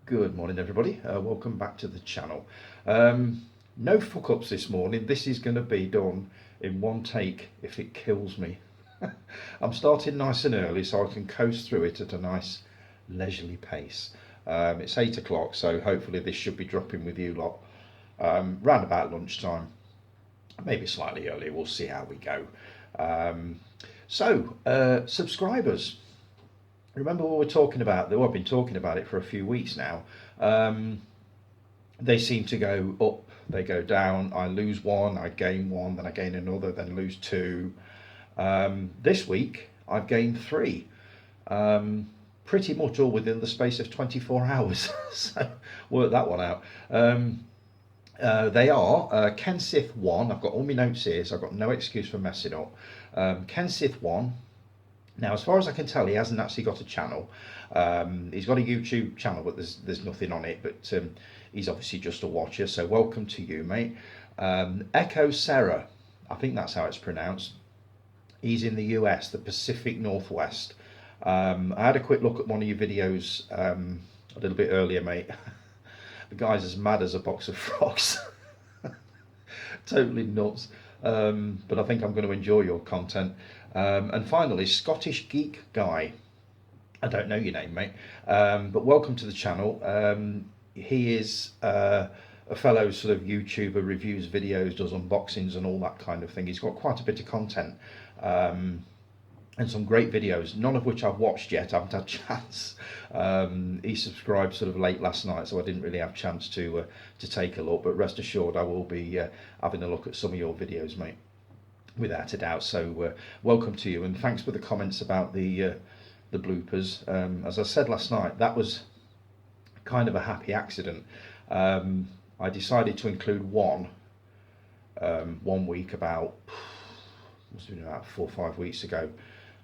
Good morning, everybody. Welcome back to the channel. No fuck ups this morning. This is going to be done in one take if it kills me. I'm starting nice and early so I can coast through it at a nice leisurely pace. It's 8 o'clock, so hopefully this should be dropping with you lot round about lunchtime, maybe slightly earlier. We'll see how we go. Subscribers. Remember what we're talking about? Though I've been talking about it for a few weeks now. They seem to go up, they go down. I lose one, I gain one, then I gain another, then lose two. This week I've gained three, pretty much all within the space of 24 hours. So work that one out. They are Kensith 1. I've got all my notes here, so I've got no excuse for messing up. Kensith 1. Now, as far as I can tell, he hasn't actually got a channel. He's got a YouTube channel, but there's nothing on it. But he's obviously just a watcher, so welcome to you, mate. Echo Sarah, I think that's how it's pronounced. He's in the US, the Pacific Northwest. I had a quick look at one of your videos a little bit earlier, mate. The guy's as mad as a box of frogs. Totally nuts. But I think I'm going to enjoy your content. And finally, Scottish Geek Guy. I don't know your name, mate, but welcome to the channel. He is a fellow sort of YouTuber, reviews videos, does unboxings and all that kind of thing. He's got quite a bit of content and some great videos, none of which I've watched yet. I haven't had a chance. He subscribed sort of late last night, so I didn't really have a chance to take a look, but rest assured I will be having a look at some of your videos, mate, without a doubt. So welcome to you, and thanks for the comments about the bloopers. As I said last night, that was kind of a happy accident. I decided to include one week about, must have been about 4 or 5 weeks ago,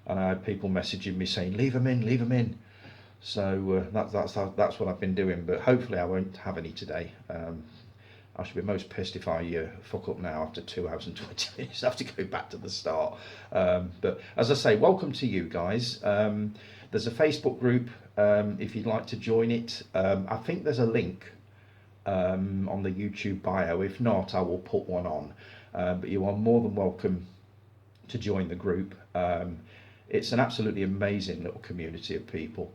and I had people messaging me saying leave them in. So that's what I've been doing, but hopefully I won't have any today. I should be most pissed if I fuck up now after 2 hours and 20 minutes. I have to go back to the start. But as I say, welcome to you guys. There's a Facebook group if you'd like to join it. I think there's a link on the YouTube bio. If not, I will put one on. But you are more than welcome to join the group. It's an absolutely amazing little community of people.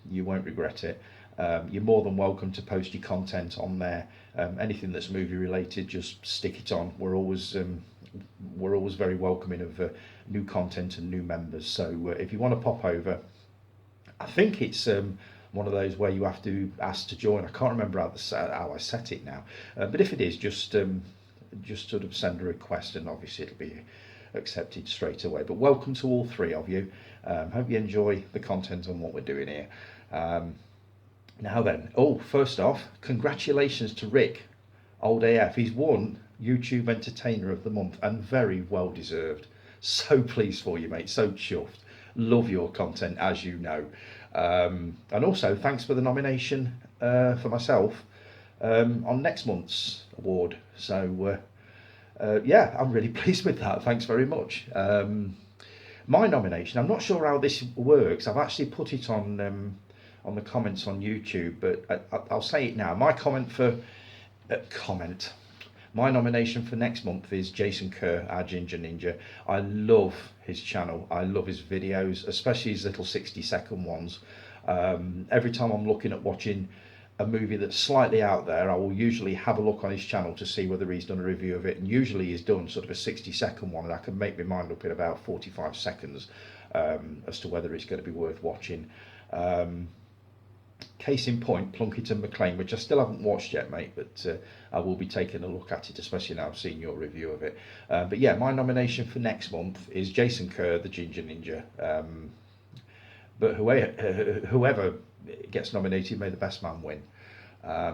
You won't regret it. You're more than welcome to post your content on there. Anything that's movie related, just stick it on. We're always very welcoming of new content and new members. So if you want to pop over, I think it's one of those where you have to ask to join. I can't remember how I set it now, but if it is, just sort of send a request, and obviously it'll be accepted straight away. But welcome to all three of you. Hope you enjoy the content and what we're doing here. Now then, first off, congratulations to Rick, old AF. He's won YouTube Entertainer of the Month, and very well deserved. So pleased for you, mate. So chuffed. Love your content, as you know. And also, thanks for the nomination for myself on next month's award. So yeah, I'm really pleased with that. Thanks very much. My nomination, I'm not sure how this works. I've actually put it on the comments on YouTube, but I'll say it now. My my nomination for next month is Jason Kerr, our Ginger Ninja. I love his channel. I love his videos, especially his little 60-second ones. Every time I'm looking at watching a movie that's slightly out there, I will usually have a look on his channel to see whether he's done a review of it, and usually he's done sort of a 60-second one, and I can make my mind up in about 45 seconds as to whether it's going to be worth watching. Case in point, Plunkett and McLean, which I still haven't watched yet, mate, but I will be taking a look at it, especially now I've seen your review of it. But yeah, my nomination for next month is Jason Kerr, the Ginger Ninja. But whoever gets nominated, may the best man win.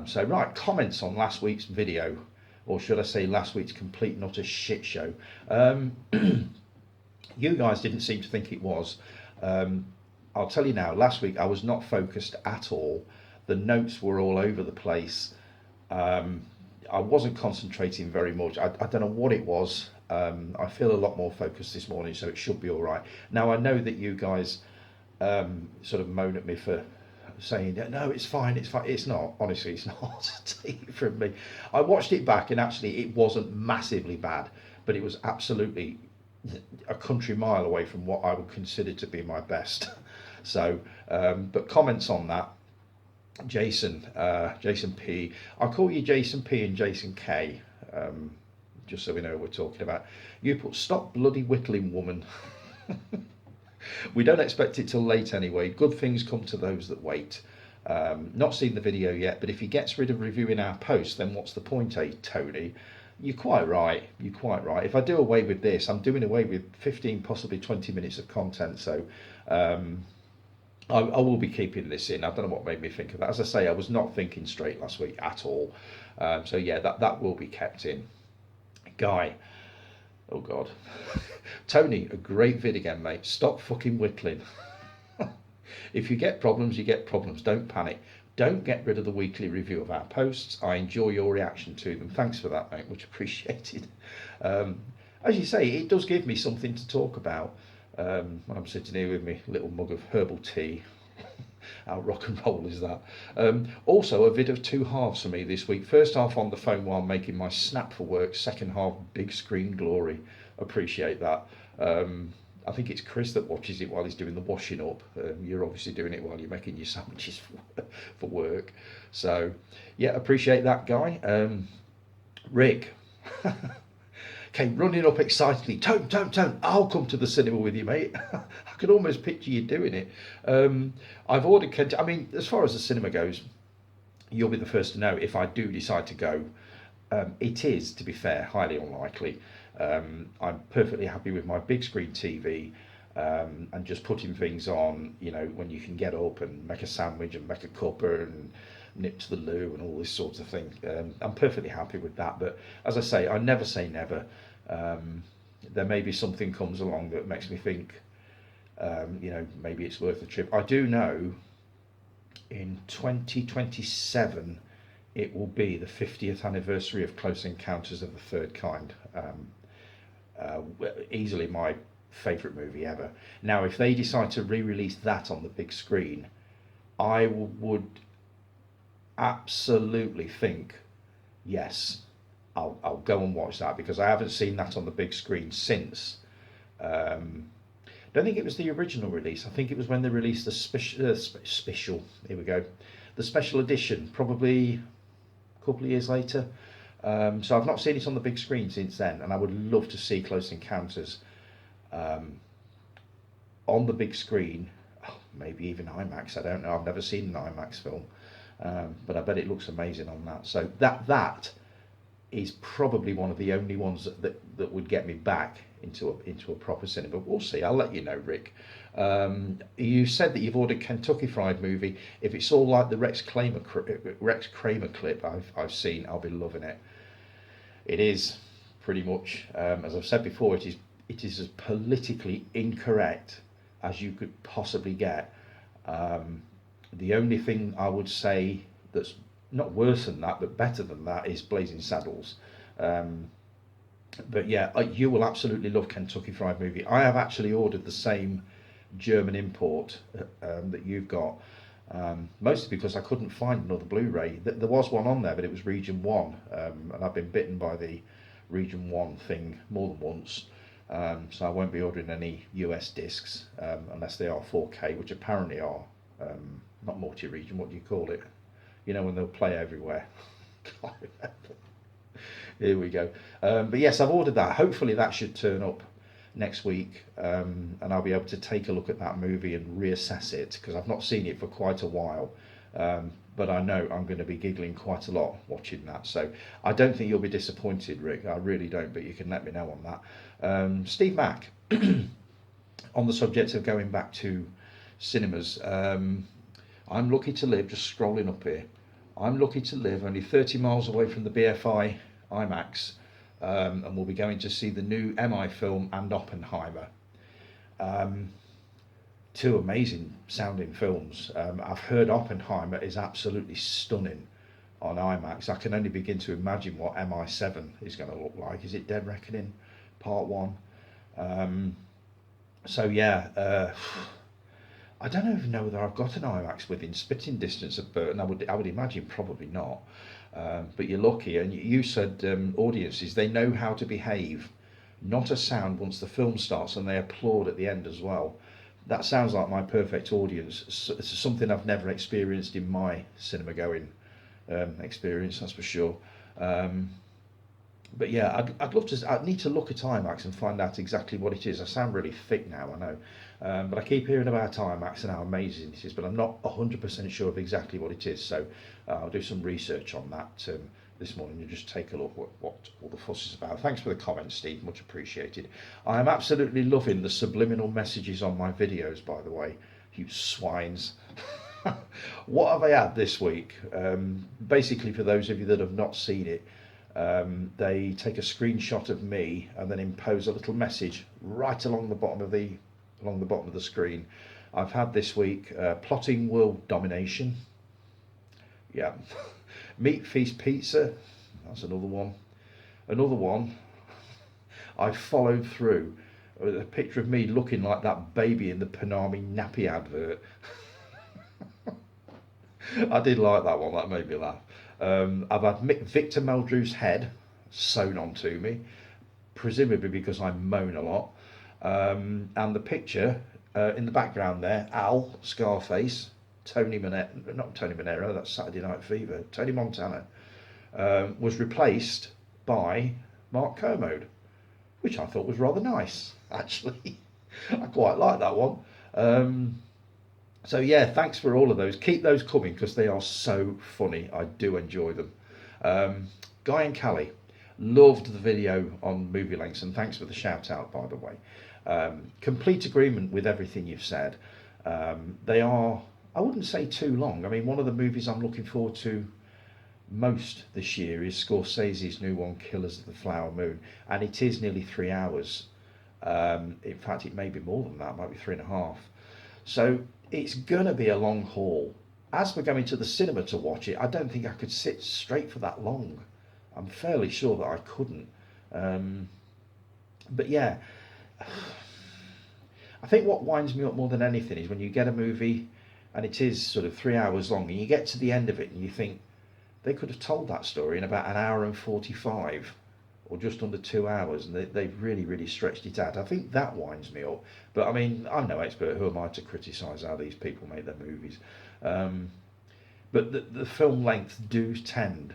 So right, comments on last week's video, or should I say last week's complete and utter shit show. You guys didn't seem to think it was. I'll tell you now, last week I was not focused at all. The notes were all over the place. I wasn't concentrating very much. I don't know what it was. I feel a lot more focused this morning, so it should be all right. Now, I know that you guys sort of moan at me for saying, no, it's fine, it's fine. It's not, honestly, it's not. Take it from me. I watched it back, and actually it wasn't massively bad, but it was absolutely a country mile away from what I would consider to be my best. So, but comments on that, Jason P. I'll call you Jason P and Jason K, just so we know what we're talking about. You put, stop bloody whittling, woman. We don't expect it till late anyway. Good things come to those that wait. Not seen the video yet, but if he gets rid of reviewing our posts, then what's the point, eh, Tony? You're quite right. You're quite right. If I do away with this, I'm doing away with 15, possibly 20 minutes of content. So I will be keeping this in. I don't know what made me think of that. As I say, I was not thinking straight last week at all. So yeah, that will be kept in. Guy. Oh God. Tony, a great vid again, mate. Stop fucking whittling. If you get problems, you get problems. Don't panic. Don't get rid of the weekly review of our posts. I enjoy your reaction to them. Thanks for that, mate. Much appreciated. As you say, it does give me something to talk about when I'm sitting here with my little mug of herbal tea. How rock and roll is that? Also, a vid of two halves for me this week. First half on the phone while making my snap for work. Second half, big screen glory. Appreciate that. I think it's Chris that watches it while he's doing the washing up. You're obviously doing it while you're making your sandwiches for work. So, yeah, appreciate that, Guy. Rick. Okay, running up excitedly. Tone, I'll come to the cinema with you, mate. I can almost picture you doing it. I've ordered, I mean, as far as the cinema goes, you'll be the first to know if I do decide to go. It is, to be fair, highly unlikely. I'm perfectly happy with my big screen TV and just putting things on, you know, when you can get up and make a sandwich and make a cuppa and nip to the loo and all this sort of thing. I'm perfectly happy with that. But as I say, I never say never. There may be something comes along that makes me think, you know, maybe it's worth a trip. I do know in 2027 it will be the 50th anniversary of Close Encounters of the Third Kind. Easily my favourite movie ever. Now, if they decide to re-release that on the big screen, I would absolutely think, yes, I'll go and watch that, because I haven't seen that on the big screen since. I don't think it was the original release. I think it was when they released the special. Here we go, the special edition, probably a couple of years later. So I've not seen it on the big screen since then, and I would love to see Close Encounters on the big screen. Oh, maybe even IMAX. I don't know. I've never seen an IMAX film, but I bet it looks amazing on that. So that is probably one of the only ones that would get me back into a proper cinema. We'll see. I'll let you know, Rick. You said that you've ordered Kentucky Fried Movie. If it's all like the Rex Kramer clip I've seen, I'll be loving it. It is pretty much, as I've said before, it is as politically incorrect as you could possibly get. The only thing I would say that's not worse than that, but better than that, is Blazing Saddles. But yeah, you will absolutely love Kentucky Fried Movie. I have actually ordered the same German import that you've got, mostly because I couldn't find another Blu-ray. There was one on there, but it was Region 1, and I've been bitten by the Region 1 thing more than once. So I won't be ordering any US discs unless they are 4K, which apparently are. Not multi-region, what do you call it? You know, when they'll play everywhere. Can't remember. Here we go. But yes, I've ordered that. Hopefully that should turn up next week, and I'll be able to take a look at that movie and reassess it, because I've not seen it for quite a while. But I know I'm going to be giggling quite a lot watching that. So I don't think you'll be disappointed, Rick. I really don't, but you can let me know on that. Steve Mack, on the subject of going back to cinemas, I'm lucky to live, just scrolling up here, I'm lucky to live only 30 miles away from the BFI IMAX, and we'll be going to see the new MI film and Oppenheimer. Two amazing sounding films. I've heard Oppenheimer is absolutely stunning on IMAX. I can only begin to imagine what MI7 is going to look like. Is it Dead Reckoning Part 1? So yeah, I don't even know whether I've got an IMAX within spitting distance of Burton. I would imagine probably not. But you're lucky, and you said audiences, they know how to behave. Not a sound once the film starts, and they applaud at the end as well. That sounds like my perfect audience. It's something I've never experienced in my cinema going experience, that's for sure. Um, but yeah, I'd love to. I'd need to look at IMAX and find out exactly what it is. I sound really thick now, I know, but I keep hearing about IMAX and how amazing it is, but I'm not 100% sure of exactly what it is. So I'll do some research on that this morning and just take a look what all the fuss is about. Thanks for the comments, Steve. Much appreciated. I am absolutely loving the subliminal messages on my videos, by the way. You swines. What have I had this week? Basically, for those of you that have not seen it, they take a screenshot of me and then impose a little message right along the bottom of the screen. I've had this week plotting world domination. Yeah. Meat Feast Pizza. That's another one. Another one. I followed through with a picture of me looking like that baby in the Panami nappy advert. I did like that one. That made me laugh. I've had Victor Meldrew's head sewn onto me, presumably because I moan a lot. And the picture in the background there, Al, Scarface, Tony Monero, not Tony Monero, that's Saturday Night Fever, Tony Montana, was replaced by Mark Kermode, which I thought was rather nice, actually. I quite like that one. So yeah, thanks for all of those. Keep those coming because they are so funny. I do enjoy them. Guy and Callie, loved the video on movie lengths, and thanks for the shout out, by the way. Complete agreement with everything you've said. They are, I wouldn't say too long. I mean, one of the movies I'm looking forward to most this year is Scorsese's new one, Killers of the Flower Moon, and it is nearly 3 hours. In fact, it may be more than that, it might be 3.5. So it's gonna be a long haul. As we're going to the cinema to watch it, I don't think I could sit straight for that long. I'm fairly sure that I couldn't. But yeah, I think what winds me up more than anything is when you get a movie and it is sort of 3 hours long and you get to the end of it and you think they could have told that story in about 1 hour and 45 or just under 2 hours, and they've really stretched it out. I think that winds me up. But I mean, I'm no expert. Who am I to criticise how these people make their movies? But the film lengths do tend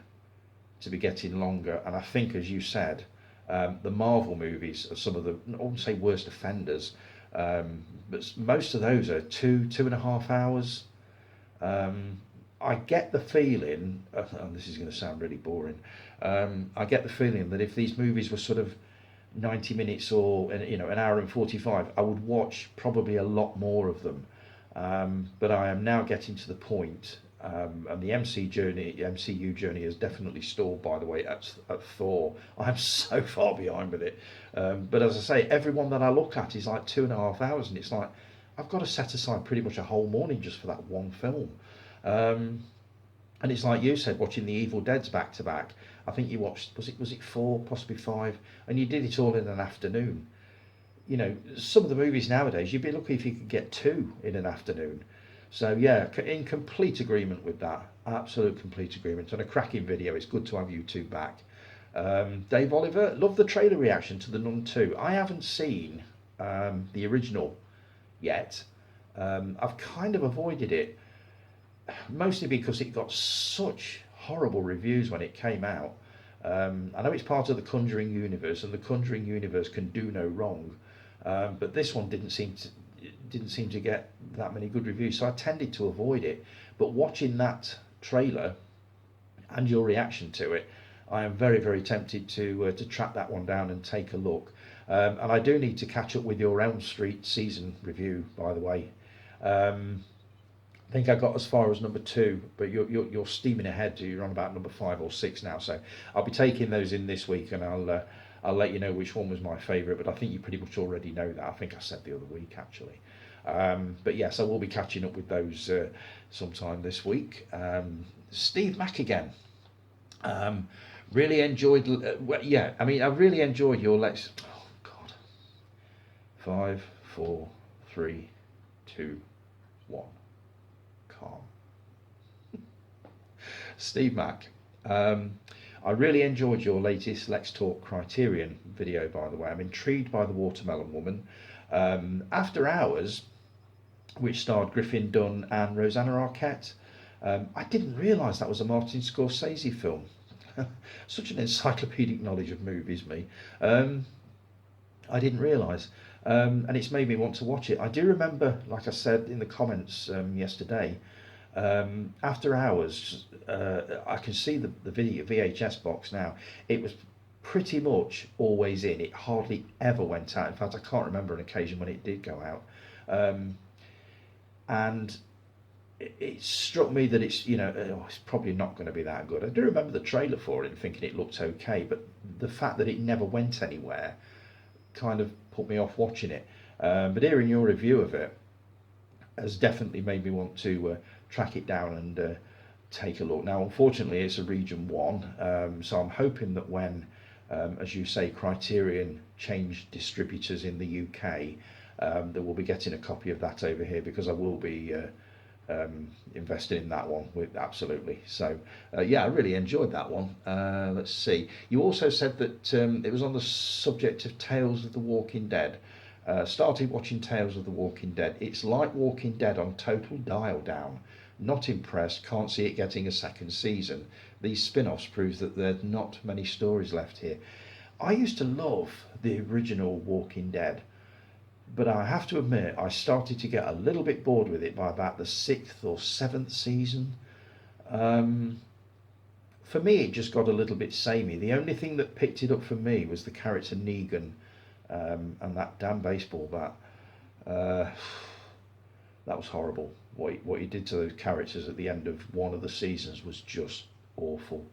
to be getting longer, and I think, as you said, the Marvel movies are some of the, I wouldn't say worst offenders, but most of those are 2.5 hours. I get the feeling, and this is going to sound really boring, I get the feeling that if these movies were sort of 90 minutes or 1 hour and 45, I would watch probably a lot more of them. But I am now getting to the point, and the MCU journey has definitely stalled, by the way, at Thor. I'm so far behind with it. But as I say, everyone that I look at is like 2.5 hours, and it's like I've got to set aside pretty much a whole morning just for that one film. And it's like you said, watching the Evil Deads back to back. I think you watched, was it 4, possibly 5, and you did it all in an afternoon. You know, some of the movies nowadays, you'd be lucky if you could get 2 in an afternoon. So yeah, in complete agreement with that. Absolute complete agreement. And a cracking video. It's good to have you two back. Dave Oliver, love the trailer reaction to The Nun 2. I haven't seen the original yet. I've kind of avoided it, mostly because it got such horrible reviews when it came out. I know it's part of the Conjuring universe, and the Conjuring universe can do no wrong, but this one didn't seem to get that many good reviews, so I tended to avoid it. But watching that trailer and your reaction to it, I am very tempted to track that one down and take a look. And I do need to catch up with your Elm Street season review, by the way. I think I got as far as number 2, but you're steaming ahead. You're on about number 5 or 6 now, so I'll be taking those in this week, and I'll let you know which one was my favourite. But I think you pretty much already know that. I think I said the other week, actually. But yes, I will be catching up with those sometime this week. Steve Mack again. Really enjoyed. Yeah, I mean, I really enjoyed your Let's. Oh God. 5, 4, 3, 2, one. Calm. Steve Mack. I really enjoyed your latest Let's Talk Criterion video, by the way. I'm intrigued by The Watermelon Woman. After Hours, which starred Griffin Dunne and Rosanna Arquette. I didn't realise that was a Martin Scorsese film. Such an encyclopedic knowledge of movies, me. I didn't realise. And it's made me want to watch it. I do remember, like I said in the comments yesterday, After Hours, I can see the video VHS box now. It was pretty much always in. It hardly ever went out. In fact, I can't remember an occasion when it did go out. And it struck me that it's, it's probably not going to be that good. I do remember the trailer for it and thinking it looked okay, but the fact that it never went anywhere kind of put me off watching it. But hearing your review of it has definitely made me want to track it down and take a look. Now, unfortunately, it's a Region 1, so I'm hoping that when, as you say, Criterion change distributors in the UK, that we'll be getting a copy of that over here, because I will be investing in that one absolutely. So yeah, I really enjoyed that one. Let's see. You also said that it was on the subject of Tales of the Walking Dead. Started watching Tales of the Walking Dead. It's like Walking Dead on total dial down. Not impressed. Can't see it getting a second season. These spin-offs proves that there's not many stories left here. I used to love the original Walking Dead, but I have to admit I started to get a little bit bored with it by about the 6th or 7th season. For me, it just got a little bit samey. The only thing that picked it up for me was the character Negan, and that damn baseball bat. That was horrible. What he did to those characters at the end of one of the seasons was just awful.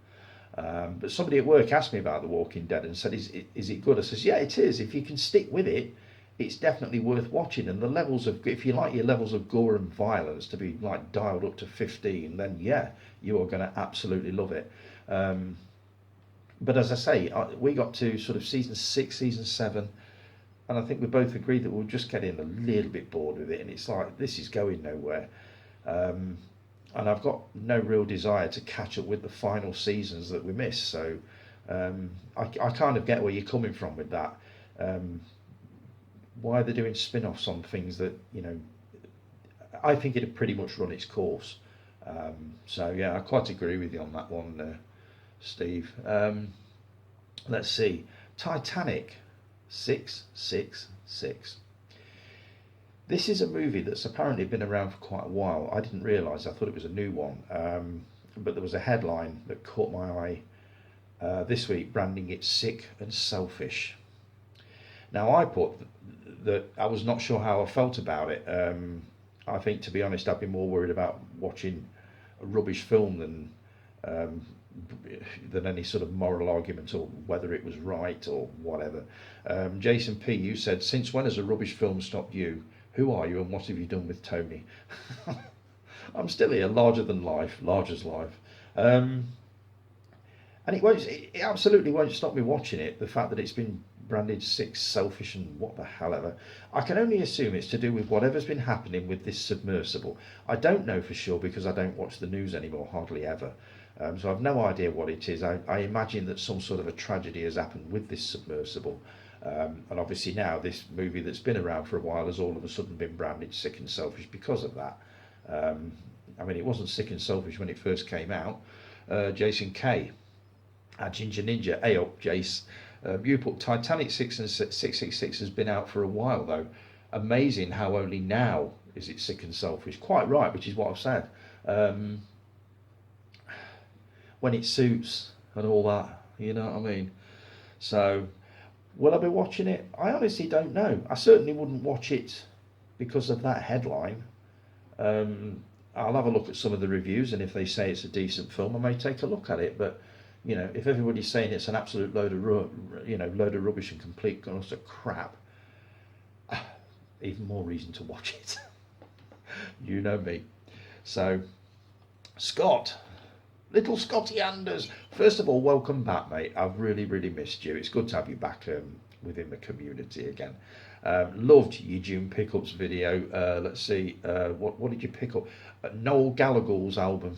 But somebody at work asked me about The Walking Dead and said, is it good? I says, yeah, it is. If you can stick with it, it's definitely worth watching. And the levels of, if you like your levels of gore and violence to be like dialed up to 15, then yeah, you are going to absolutely love it. But as I say, we got to sort of season 6, season 7, and I think we both agreed that we'll just get in a little bit bored with it, and it's like, this is going nowhere. And I've got no real desire to catch up with the final seasons that we missed. So I kind of get where you're coming from with that. Why they're doing spin-offs on things that, I think it had pretty much run its course. So yeah, I quite agree with you on that one, Steve. Let's see. Titanic 666. This is a movie that's apparently been around for quite a while. I didn't realise. I thought it was a new one. But there was a headline that caught my eye this week, branding it sick and selfish. Now, I put that I was not sure how I felt about it. I think, to be honest, I'd be more worried about watching a rubbish film than any sort of moral argument or whether it was right or whatever. Jason P, you said, since when has a rubbish film stopped you? Who are you and what have you done with Tony? I'm still here, larger than life, large as life. And it absolutely won't stop me watching it, the fact that it's been branded sick, selfish and what the hell ever. I can only assume it's to do with whatever's been happening with this submersible. I don't know for sure because I don't watch the news anymore, hardly ever. So I've no idea what it is. I imagine that some sort of a tragedy has happened with this submersible. And obviously now this movie that's been around for a while has all of a sudden been branded sick and selfish because of that. I mean, it wasn't sick and selfish when it first came out. Jason K, Ginger Ninja, hey up Jace. You put Titanic 666 has been out for a while though. Amazing how only now is it sick and selfish. Quite right, which is what I've said. When it suits and all that, you know what I mean? So, will I be watching it? I honestly don't know. I certainly wouldn't watch it because of that headline. I'll have a look at some of the reviews, and if they say it's a decent film, I may take a look at it. But if everybody's saying it's an absolute load of rubbish and complete utter crap, even more reason to watch it. You know me. So, Scott. Little Scotty Anders. First of all, welcome back, mate. I've really, really missed you. It's good to have you back within the community again. Loved your June Pickups video. Let's see, what did you pick up? Noel Gallagher's album.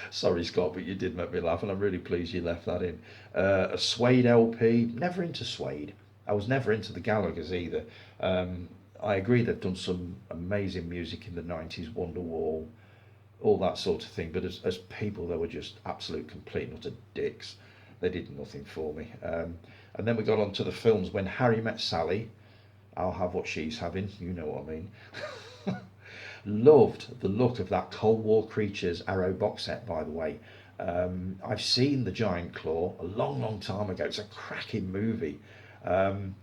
Sorry, Scott, but you did make me laugh, and I'm really pleased you left that in. A Suede LP. Never into Suede. I was never into the Gallaghers either. I agree they've done some amazing music in the 90s, Wonderwall, all that sort of thing, but as people, they were just absolute complete and utter dicks. They did nothing for me. And then we got on to the films. When Harry Met Sally, I'll have what she's having, you know what I mean. Loved the look of that Cold War Creatures Arrow box set, by the way. I've seen The Giant Claw a long, long time ago. It's a cracking movie. I'm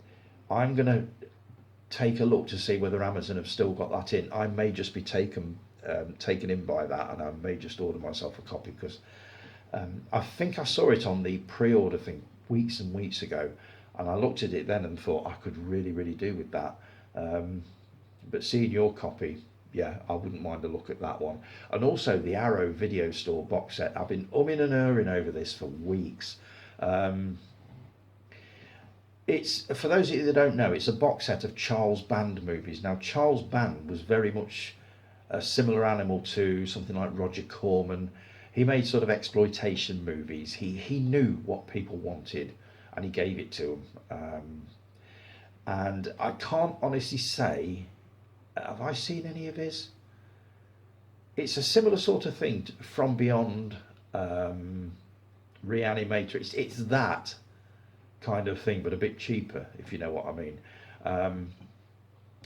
going to take a look to see whether Amazon have still got that in. I may just be taken in by that, and I may just order myself a copy, because I think I saw it on the pre-order thing weeks and weeks ago, and I looked at it then and thought I could really, really do with that. But seeing your copy, yeah, I wouldn't mind a look at that one. And also the Arrow Video Store box set. I've been umming and erring over this for weeks. It's, for those of you that don't know, it's a box set of Charles Band movies. Now, Charles Band was very much a similar animal to something like Roger Corman. He made sort of exploitation movies. He knew what people wanted, and he gave it to them. And I can't honestly say, have I seen any of his? It's a similar sort of thing From Beyond, Reanimator. It's that kind of thing, but a bit cheaper, if you know what I mean.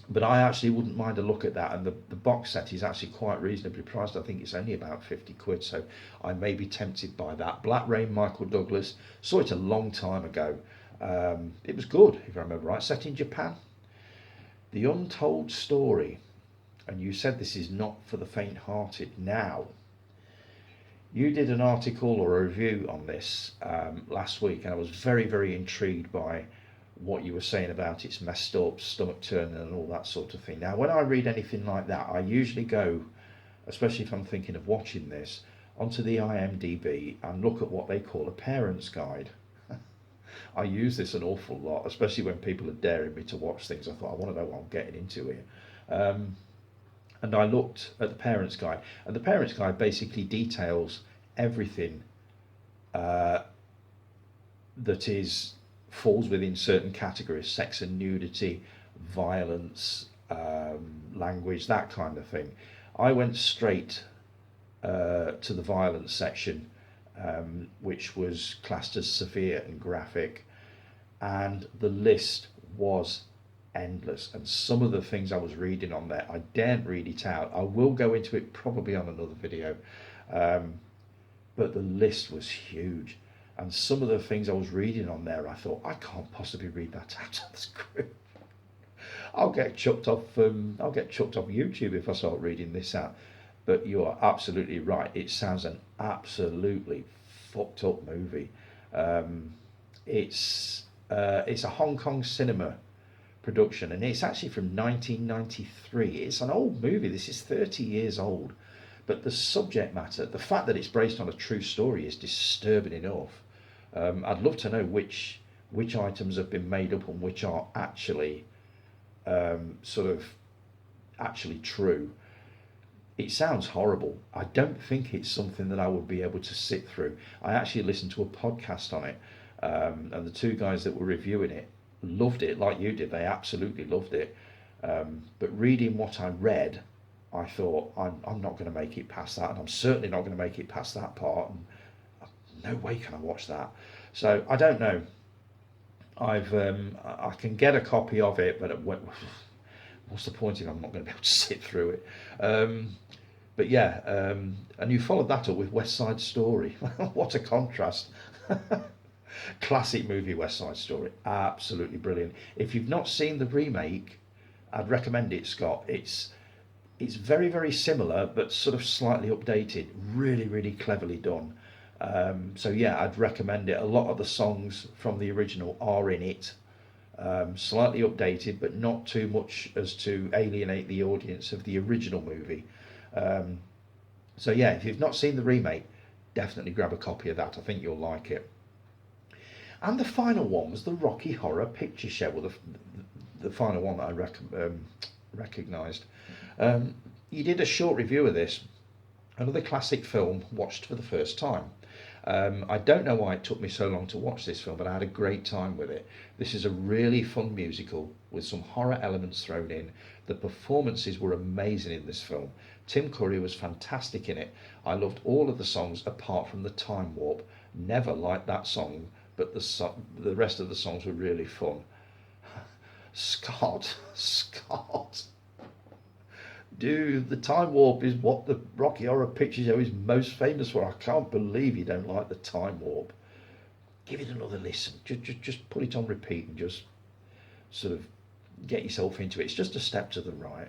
But I actually wouldn't mind a look at that, and the box set is actually quite reasonably priced. I think it's only about 50 quid, so I may be tempted by that. Black Rain, Michael Douglas, saw it a long time ago. It was good, if I remember right, set in Japan. The Untold Story, and you said this is not for the faint-hearted. Now, you did an article or a review on this last week, and I was very, very intrigued by what you were saying about it's messed up, stomach turning and all that sort of thing. Now, when I read anything like that, I usually go, especially if I'm thinking of watching this, onto the IMDb and look at what they call a parent's guide. I use this an awful lot, especially when people are daring me to watch things. I thought, I want to know what I'm getting into here. And I looked at the parent's guide, and the parent's guide basically details everything that falls within certain categories: sex and nudity, violence, language, that kind of thing. I went straight to the violence section, which was classed as severe and graphic, and the list was endless. And some of the things I was reading on there, I daren't read it out. I will go into it probably on another video, but the list was huge. And some of the things I was reading on there, I thought, I can't possibly read that out of the script. I'll get chucked off YouTube if I start reading this out. But you are absolutely right. It sounds an absolutely fucked up movie. It's a Hong Kong cinema production, and it's actually from 1993. It's an old movie. This is 30 years old. But the subject matter, the fact that it's based on a true story, is disturbing enough. I'd love to know which items have been made up and which are actually actually true. It sounds horrible. I don't think it's something that I would be able to sit through. I actually listened to a podcast on it, and the two guys that were reviewing it loved it like you did. They absolutely loved it. But reading what I read, I thought, I'm not going to make it past that, and I'm certainly not going to make it past that part, and no way can I watch that. So I don't know. I can get a copy of it, but what's the point if I'm not going to be able to sit through it? But yeah, and you followed that up with West Side Story. What a contrast. Classic movie, West Side Story. Absolutely brilliant. If you've not seen the remake, I'd recommend it, Scott. It's very, very similar, but sort of slightly updated. Really, really cleverly done. So yeah, I'd recommend it. A lot of the songs from the original are in it. Slightly updated, but not too much as to alienate the audience of the original movie. So yeah, if you've not seen the remake, definitely grab a copy of that. I think you'll like it. And the final one was the Rocky Horror Picture Show, well, the final one that I recognised. You did a short review of this, another classic film watched for the first time. I don't know why it took me so long to watch this film, but I had a great time with it. This is a really fun musical with some horror elements thrown in. The performances were amazing in this film. Tim Curry was fantastic in it. I loved all of the songs apart from the Time Warp. Never liked that song, but the rest of the songs were really fun. Scott. Dude, the Time Warp is what the Rocky Horror Picture Show is most famous for. I can't believe you don't like the Time Warp. Give it another listen. Just put it on repeat and just sort of get yourself into it. It's just a step to the right.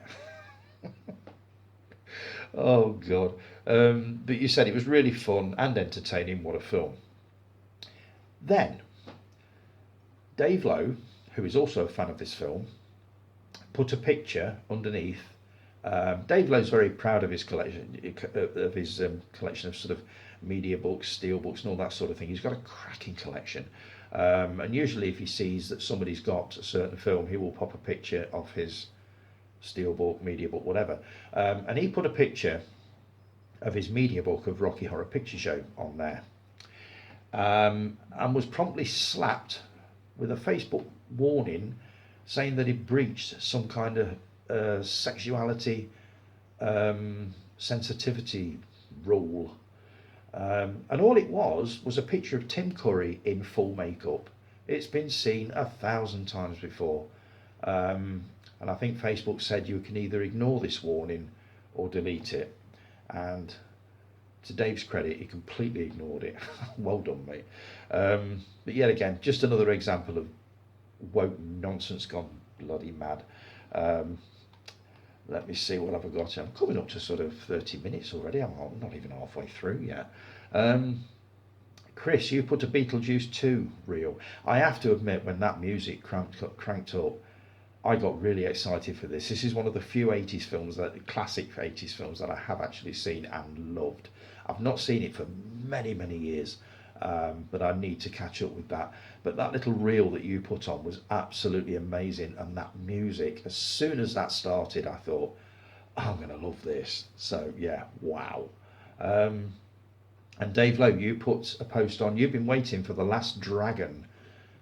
Oh, God. But you said it was really fun and entertaining. What a film. Then, Dave Lowe, who is also a fan of this film, put a picture underneath. Dave Lowe's very proud of his collection, collection of sort of media books, steel books, and all that sort of thing. He's got a cracking collection, and usually if he sees that somebody's got a certain film, he will pop a picture of his steel book, media book, whatever. And he put a picture of his media book of Rocky Horror Picture Show on there, and was promptly slapped with a Facebook warning saying that he breached some kind of sexuality sensitivity rule. And all it was a picture of Tim Curry in full makeup. It's been seen 1,000 times before. And I think Facebook said you can either ignore this warning or delete it. And to Dave's credit, he completely ignored it. Well done, mate. But yet again, just another example of woke nonsense gone bloody mad. Let me see what I've got. I'm coming up to sort of 30 minutes already. I'm not even halfway through yet. Chris, you put a Beetlejuice 2 reel. I have to admit, when that music cranked up, I got really excited for this. This is one of the few 80s films, classic 80s films that I have actually seen and loved. I've not seen it for many, many years, but I need to catch up with that. But that little reel that you put on was absolutely amazing, and that music, as soon as that started, I thought, I'm going to love this. So yeah, wow. And Dave Lowe, you put a post on, you've been waiting for The Last Dragon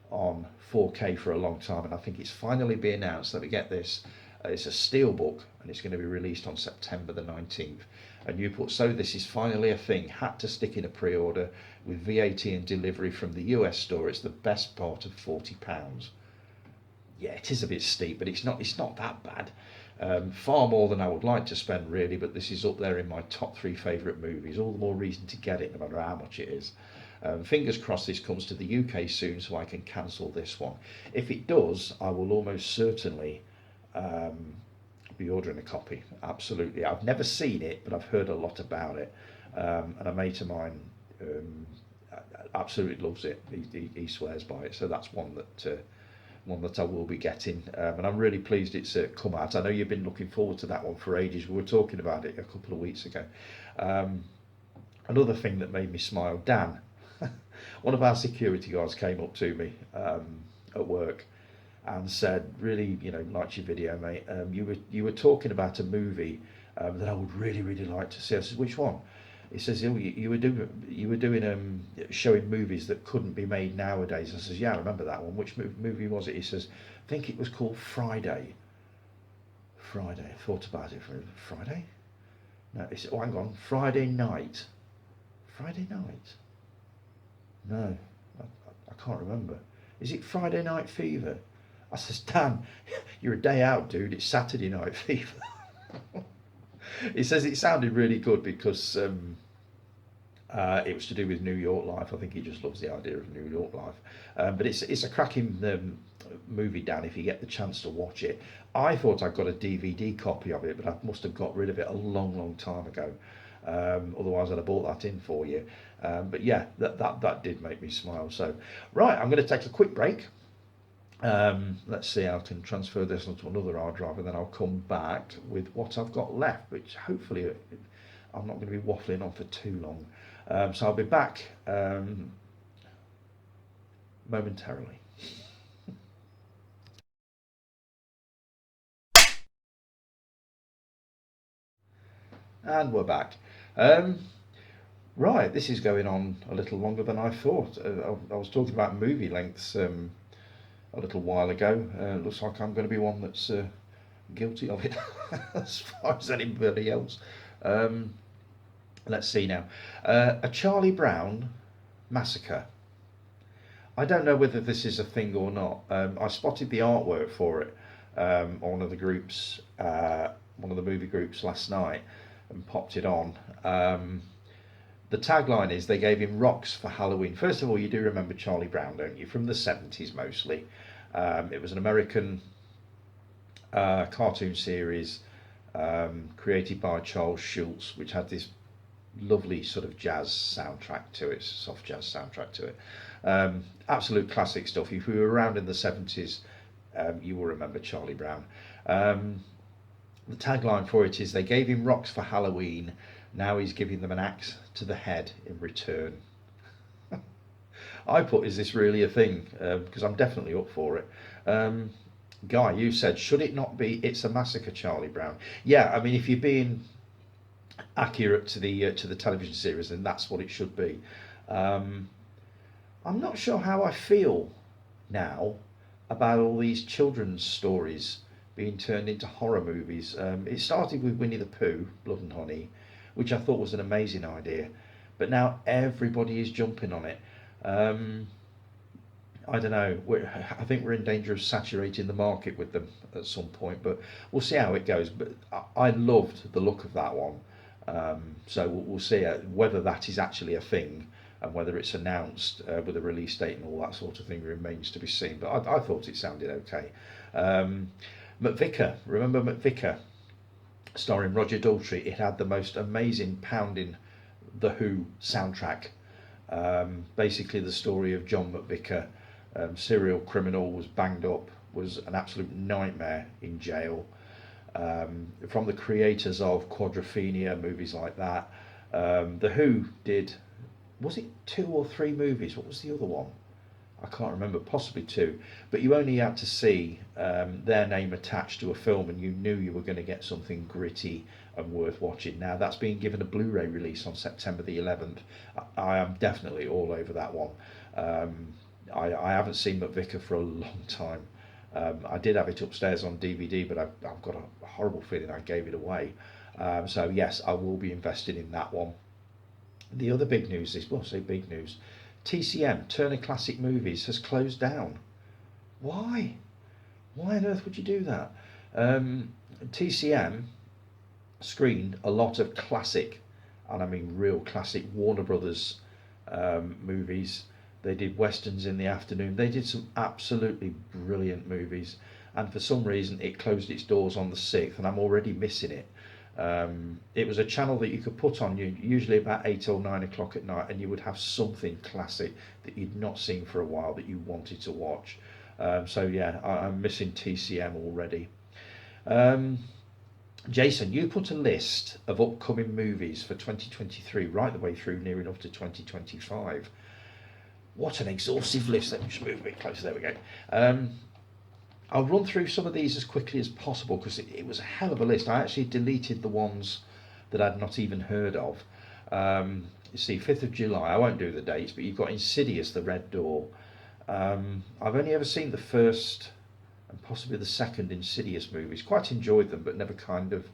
on 4K for a long time, and I think it's finally been announced that we get this. It's a steelbook, and it's going to be released on September the 19th. And you put, so this is finally a thing, had to stick in a pre-order with VAT and delivery from the US store. It's the best part of £40. Yeah, it is a bit steep, but it's not that bad. Far more than I would like to spend, really, but this is up there in my top 3 favourite movies. All the more reason to get it, no matter how much it is. Fingers crossed this comes to the UK soon so I can cancel this one. If it does, I will almost certainly be ordering a copy. Absolutely. I've never seen it, but I've heard a lot about it. And a mate of mine absolutely loves it. He swears by it. So that's one that I will be getting. And I'm really pleased it's come out. I know you've been looking forward to that one for ages. We were talking about it a couple of weeks ago. Another thing that made me smile, Dan, one of our security guards came up to me at work and said, really, liked your video, mate. You were talking about a movie that I would really, really like to see. I said, which one? He says, oh, you were doing showing movies that couldn't be made nowadays. I says, yeah, I remember that one. Which movie was it? He says, I think it was called Friday. I thought about it for Friday. No, he said, oh, hang on, Friday night. No, I can't remember. Is it Friday Night Fever? I says, Dan, you're a day out, dude. It's Saturday Night Fever. He says it sounded really good because it was to do with New York life. I think he just loves the idea of New York life. But it's a cracking movie, Dan, if you get the chance to watch it. I thought I got a DVD copy of it, but I must have got rid of it a long, long time ago. Otherwise I'd have bought that in for you. But yeah, that did make me smile. So, right, I'm going to take a quick break. Let's see, I can transfer this onto another hard drive and then I'll come back with what I've got left, which hopefully I'm not going to be waffling on for too long. So I'll be back momentarily. And we're back. Um, right, this is going on a little longer than I thought. I was talking about movie lengths a little while ago. Looks like I'm going to be one that's guilty of it as far as anybody else. Um, let's see now. A Charlie Brown massacre. I don't know whether this is a thing or not. I spotted the artwork for it on one of the movie groups last night, and popped it on. The tagline is they gave him rocks for Halloween. First of all, you do remember Charlie Brown, don't you? From the 70s mostly. It was an American cartoon series created by Charles Schulz, which had this lovely sort of jazz soundtrack to it, soft jazz soundtrack to it. Absolute classic stuff. If you were around in the 70s, you will remember Charlie Brown. The tagline for it is they gave him rocks for Halloween, now he's giving them an axe to the head in return. I put, is this really a thing? Because I'm definitely up for it. Guy, you said, should it not be It's a Massacre, Charlie Brown? Yeah, I mean, if you're being accurate to the television series, then that's what it should be. I'm not sure how I feel now about all these children's stories being turned into horror movies. It started with Winnie the Pooh, Blood and Honey, which I thought was an amazing idea, but now everybody is jumping on it. I don't know. I think we're in danger of saturating the market with them at some point, but we'll see how it goes. But I loved the look of that one, so we'll see whether that is actually a thing and whether it's announced with a release date and all that sort of thing remains to be seen. But I thought it sounded okay. McVicker, remember McVicker, starring Roger Daltrey? It had the most amazing pounding The Who soundtrack. Basically, the story of John McVicker, serial criminal, was banged up, was an absolute nightmare in jail. From the creators of Quadrophenia, movies like that. The Who did, was it 2 or 3 movies? What was the other one? I can't remember, possibly 2. But you only had to see their name attached to a film and you knew you were going to get something gritty and worth watching. Now that's being given a Blu-ray release on September the 11th. I am definitely all over that one. I haven't seen McVicker for a long time. I did have it upstairs on DVD, but I've got a horrible feeling I gave it away. So yes, I will be invested in that one. The other big news is, well, I say big news, TCM, Turner Classic Movies, has closed down. Why? Why on earth would you do that? TCM screened a lot of classic, and I mean real classic, Warner Brothers movies. They did westerns in the afternoon. They did some absolutely brilliant movies, and for some reason it closed its doors on the 6th, and I'm already missing it. It was a channel that you could put on usually about 8 or 9 o'clock at night, and you would have something classic that you'd not seen for a while that you wanted to watch. So yeah, I'm missing TCM already. Jason, you put a list of upcoming movies for 2023 right the way through near enough to 2025. What an exhaustive list. Let me just move a bit closer. There we go. I'll run through some of these as quickly as possible because it was a hell of a list. I actually deleted the ones that I'd not even heard of. You see, 5th of July, I won't do the dates, but you've got Insidious, The Red Door. I've only ever seen the first and possibly the second Insidious movies. Quite enjoyed them, but never kind of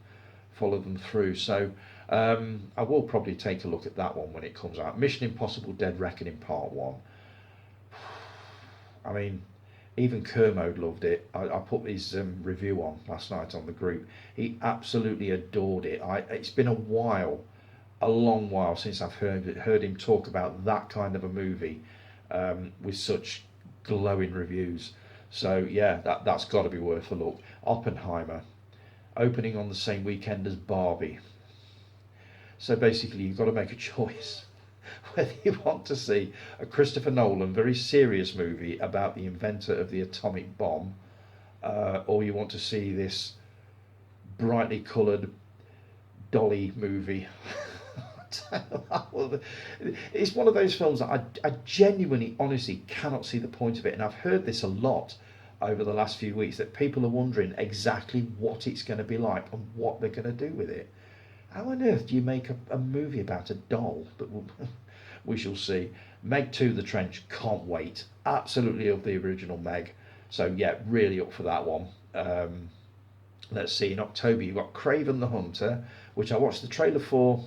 followed them through. So I will probably take a look at that one when it comes out. Mission Impossible Dead Reckoning Part 1. I mean, even Kermode loved it. I put his review on last night on the group. He absolutely adored it. It's been a while, a long while since I've heard him talk about that kind of a movie with such glowing reviews. So yeah, that's got to be worth a look. Oppenheimer, opening on the same weekend as Barbie. So basically, you've got to make a choice whether you want to see a Christopher Nolan very serious movie about the inventor of the atomic bomb, or you want to see this brightly coloured dolly movie It's one of those films that I genuinely, honestly cannot see the point of it. And I've heard this a lot over the last few weeks that people are wondering exactly what it's going to be like and what they're going to do with it. How on earth do you make a movie about a doll? But we shall see. Meg 2, The Trench, can't wait. Absolutely love the original Meg. So yeah, really up for that one. Let's see, in October you've got Craven the Hunter, which I watched the trailer for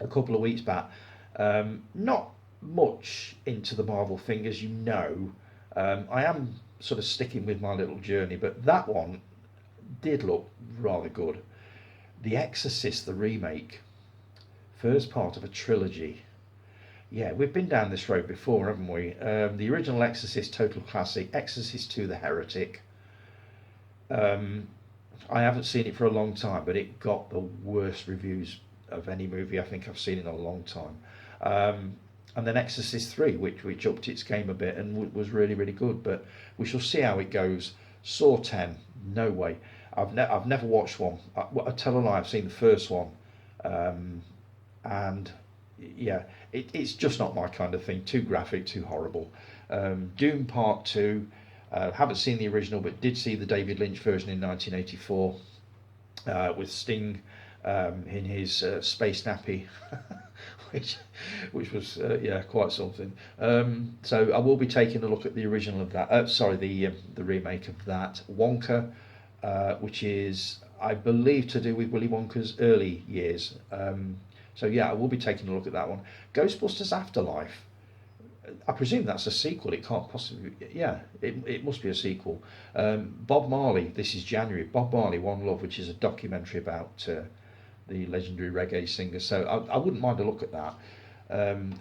a couple of weeks back. Not much into the Marvel thing, as you know. I am sort of sticking with my little journey, but that one did look rather good. The Exorcist, the remake, first part of a trilogy. Yeah, we've been down this road before, haven't we? The original Exorcist, total classic. Exorcist 2, The Heretic. I haven't seen it for a long time, but it got the worst reviews of any movie I think I've seen in a long time. And then Exorcist 3, which upped its game a bit and was really, really good. But we shall see how it goes. Saw 10, no way. I've never watched one. I tell a lie, I've seen the first one. And yeah, it's just not my kind of thing. Too graphic, too horrible. Doom Part 2. Haven't seen the original, but did see the David Lynch version in 1984 with Sting in his space nappy, which was yeah, quite something. So I will be taking a look at the original of that. Sorry, the remake of that. Wonka, which is I believe to do with Willy Wonka's early years. So yeah, I will be taking a look at that one. Ghostbusters Afterlife. I presume that's a sequel. It can't possibly. Yeah, it must be a sequel. Bob Marley. This is January. Bob Marley, One Love, which is a documentary about the legendary reggae singer. So I wouldn't mind a look at that.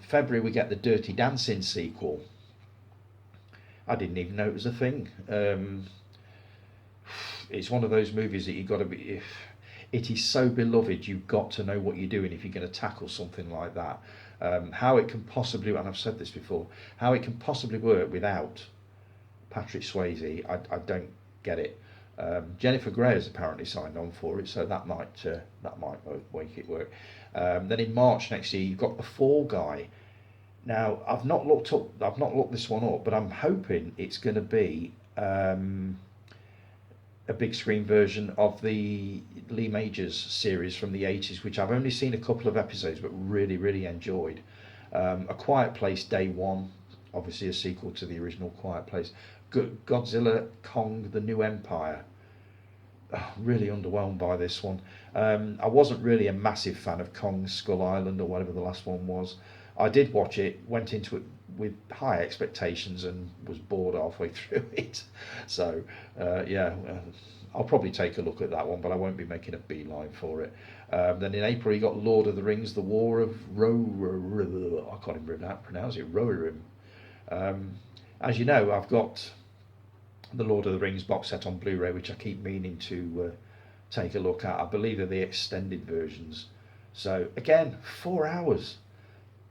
February we get the Dirty Dancing sequel. I didn't even know it was a thing. It's one of those movies that you've got to be. It is so beloved, you've got to know what you're doing if you're going to tackle something like that. How it can possibly, and I've said this before, how it can possibly work without Patrick Swayze, I don't get it. Jennifer Grey has apparently signed on for it, so that might make it work. Then in March next year, you've got The Fall Guy. Now I've not looked this one up, but I'm hoping it's going to be a big screen version of the Lee Majors series from the 80s, which I've only seen a couple of episodes but really, really enjoyed. A Quiet Place Day One, obviously a sequel to the original Quiet Place. Godzilla Kong The New Empire. Oh, really underwhelmed by this one. I wasn't really a massive fan of Kong Skull Island or whatever the last one was. I did watch it, went into it with high expectations and was bored halfway through it. So yeah, I'll probably take a look at that one, but I won't be making a beeline for it. Then in April you got Lord of the Rings, The War of I can't even pronounce it, Rohirrim. As you know, I've got the Lord of the Rings box set on Blu-ray, which I keep meaning to take a look at. I believe they're the extended versions. So again, 4 hours.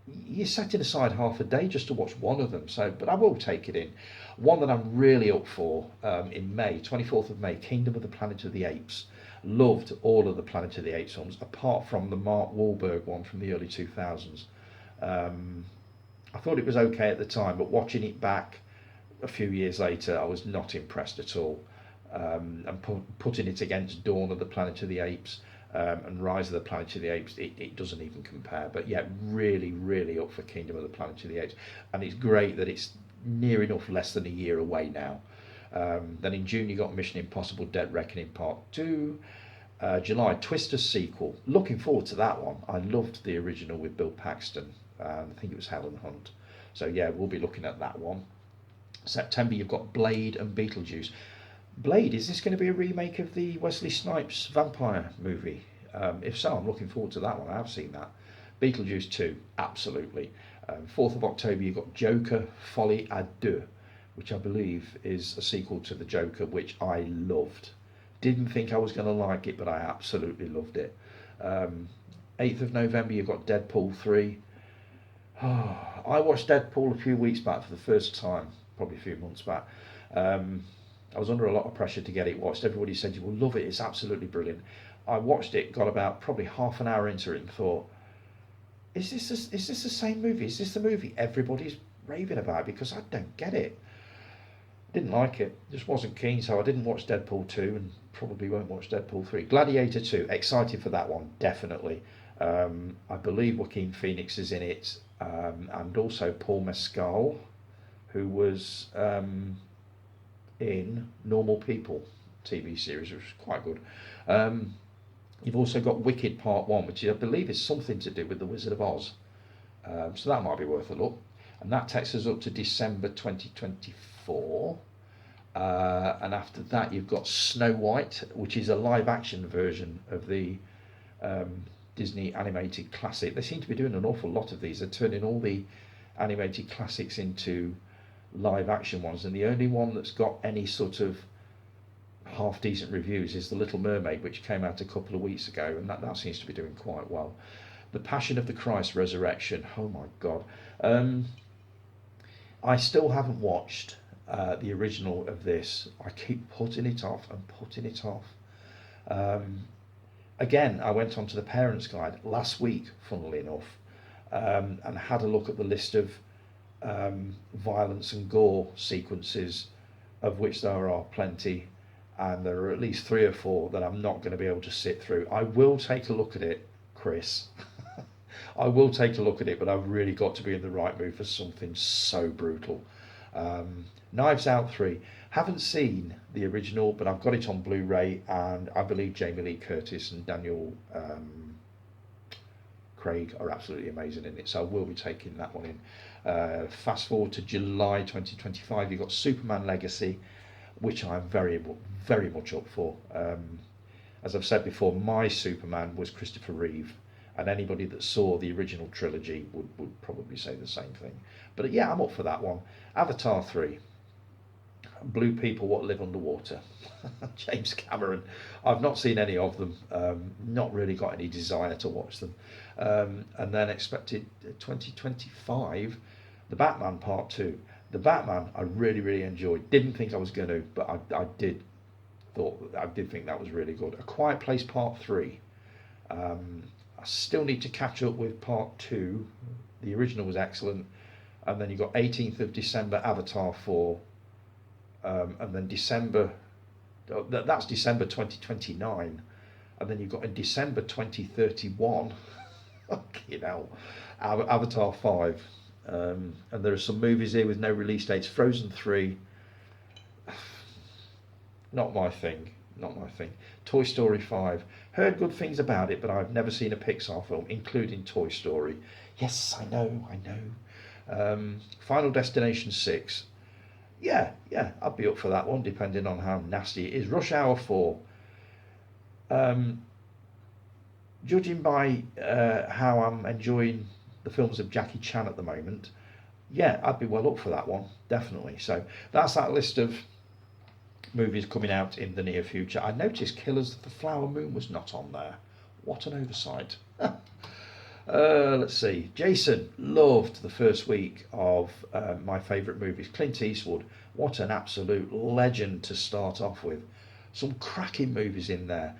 You're setting aside half a day just to watch one of them. So, but I will take it in. One that I'm really up for in May, 24th of May, Kingdom of the Planet of the Apes. Loved all of the Planet of the Apes films, apart from the Mark Wahlberg one from the early 2000s. I thought it was okay at the time, but watching it back a few years later, I was not impressed at all. And putting it against Dawn of the Planet of the Apes and Rise of the Planet of the Apes, it doesn't even compare. But yeah, really, really up for Kingdom of the Planet of the Apes. And it's great that it's near enough less than a year away now. Then in June you got Mission Impossible Dead Reckoning Part 2. July, Twister sequel. Looking forward to that one. I loved the original with Bill Paxton. I think it was Helen Hunt. So yeah, we'll be looking at that one. September you've got Blade and Beetlejuice. Blade, is this going to be a remake of the Wesley Snipes vampire movie? If so, I'm looking forward to that one. I have seen that. Beetlejuice 2, absolutely. 4th of October, you've got Joker Folie à Deux, which I believe is a sequel to The Joker, which I loved. Didn't think I was going to like it, but I absolutely loved it. 8th of November, you've got Deadpool 3. Oh, I watched Deadpool a few weeks back for the first time, probably a few months back. I was under a lot of pressure to get it watched. Everybody said you will love it, it's absolutely brilliant. I watched it, got about probably half an hour into it and thought, is this the same movie? Is this the movie everybody's raving about? Because I don't get it. Didn't like it. Just wasn't keen, so I didn't watch Deadpool 2 and probably won't watch Deadpool 3. Gladiator 2, excited for that one, definitely. I believe Joaquin Phoenix is in it, and also Paul Mescal, who was in Normal People TV series, which was quite good. Um, you've also got Wicked Part 1, which I believe is something to do with The Wizard of Oz. So that might be worth a look. And that takes us up to December 2024. And after that, you've got Snow White, which is a live action version of the Disney animated classic. They seem to be doing an awful lot of these. They're turning all the animated classics into live action ones, and the only one that's got any sort of half decent reviews is The Little Mermaid, which came out a couple of weeks ago, and that seems to be doing quite well. The Passion of the Christ Resurrection, oh my god. I still haven't watched the original of this. I keep putting it off and putting it off. Again, I went onto the Parents Guide last week, funnily enough, and had a look at the list of violence and gore sequences, of which there are plenty, and there are at least 3 or 4 that I'm not going to be able to sit through. I will take a look at it, Chris. I will take a look at it, but I've really got to be in the right mood for something so brutal. Knives Out 3. Haven't seen the original, but I've got it on Blu-ray, and I believe Jamie Lee Curtis and Daniel Craig are absolutely amazing in it, so I will be taking that one in. Fast forward to July 2025, you've got Superman Legacy, which I'm very, very much up for. As I've said before, my Superman was Christopher Reeve, and anybody that saw the original trilogy would probably say the same thing. But yeah, I'm up for that one. Avatar 3. Blue People What Live Underwater. James Cameron. I've not seen any of them. Not really got any desire to watch them. And then expected 2025, The Batman Part 2. The Batman I really, really enjoyed. Didn't think I was going to, but I did think that was really good. A Quiet Place Part 3. I still need to catch up with Part 2. The original was excellent. And then you've got 18th of December, Avatar 4. And then December, that's December 2029. And then you've got in December 2031, you know, Avatar 5. And there are some movies here with no release dates. Frozen 3, not my thing, not my thing. Toy Story 5, heard good things about it, but I've never seen a Pixar film, including Toy Story. Yes, I know. Final Destination 6. Yeah, I'd be up for that one, depending on how nasty it is. Rush Hour 4. Judging by how I'm enjoying the films of Jackie Chan at the moment, yeah, I'd be well up for that one, definitely. So that's that list of movies coming out in the near future. I noticed Killers of the Flower Moon was not on there. What an oversight. Let's see. Jason loved the first week of my favourite movies. Clint Eastwood, what an absolute legend to start off with. Some cracking movies in there.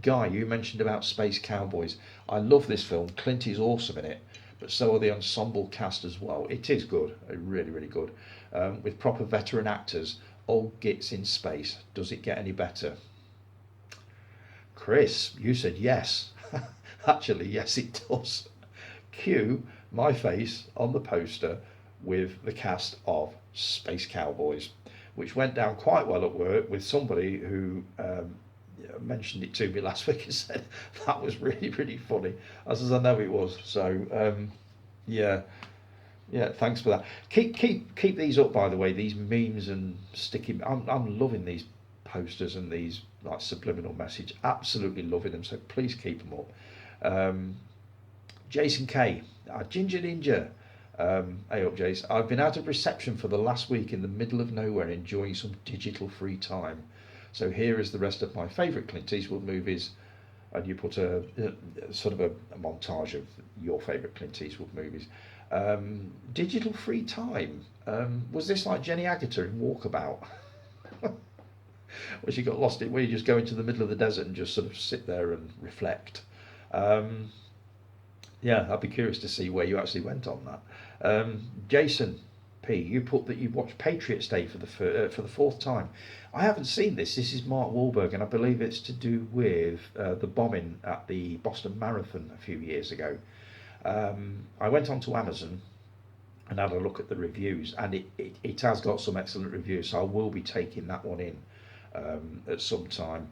Guy, you mentioned about Space Cowboys. I love this film. Clint is awesome in it, but so are the ensemble cast as well. It is good, really, really good. With proper veteran actors. Old Gits in Space. Does it get any better? Chris, you said yes. Actually, yes, it does. Cue my face on the poster with the cast of Space Cowboys, which went down quite well at work with somebody who mentioned it to me last week and said that was really, really funny. As I know it was. So, yeah, thanks for that. Keep these up, by the way. These memes and sticky. I'm loving these posters and these like subliminal message. Absolutely loving them. So please keep them up. Jason K, Ginger Ninja. Hey up, Jace. I've been out of reception for the last week in the middle of nowhere, enjoying some digital free time. So here is the rest of my favourite Clint Eastwood movies, and you put a sort of a montage of your favourite Clint Eastwood movies. Digital free time. Was this like Jenny Agutter in Walkabout? Where she got lost in, where you just go into the middle of the desert and just sort of sit there and reflect. Yeah, I'd be curious to see where you actually went on that. Jason P, you put that you watched Patriots Day for the fourth time. I haven't seen this. This is Mark Wahlberg, and I believe it's to do with the bombing at the Boston Marathon a few years ago. I went onto Amazon and had a look at the reviews, and it has got some excellent reviews. So I will be taking that one in at some time.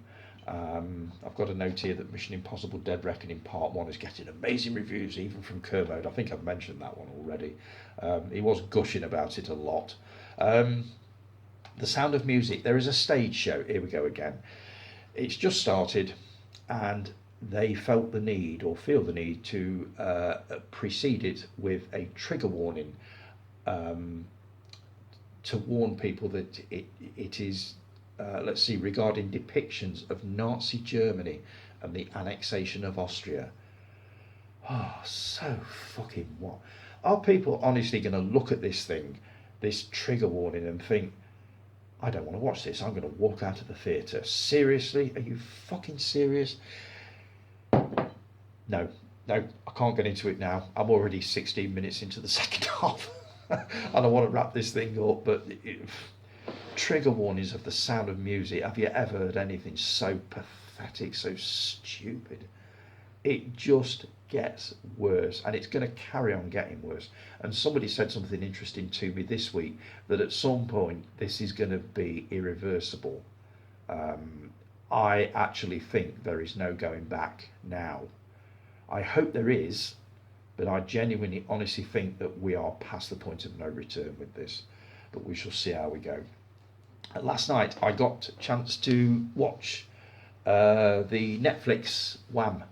I've got a note here that Mission Impossible Dead Reckoning Part 1 is getting amazing reviews, even from Kermode. I think I've mentioned that one already. He was gushing about it a lot. The Sound of Music, there is a stage show. Here we go again. It's just started, and they felt the need, or feel the need, to precede it with a trigger warning to warn people that it is, let's see, regarding depictions of Nazi Germany and the annexation of Austria. Oh, so fucking what? Are people honestly going to look at this thing, this trigger warning, and think, I don't want to watch this, I'm going to walk out of the theatre? Seriously? Are you fucking serious? No, I can't get into it now. I'm already 16 minutes into the second half. And I want to wrap this thing up, but trigger warnings of The Sound of Music. Have you ever heard anything so pathetic, so stupid? It just gets worse, and it's going to carry on getting worse. And somebody said something interesting to me this week, that at some point this is going to be irreversible. I actually think there is no going back now. I hope there is, but I genuinely, honestly think that we are past the point of no return with this. But we shall see how we go. Last night I got a chance to watch the Netflix Wham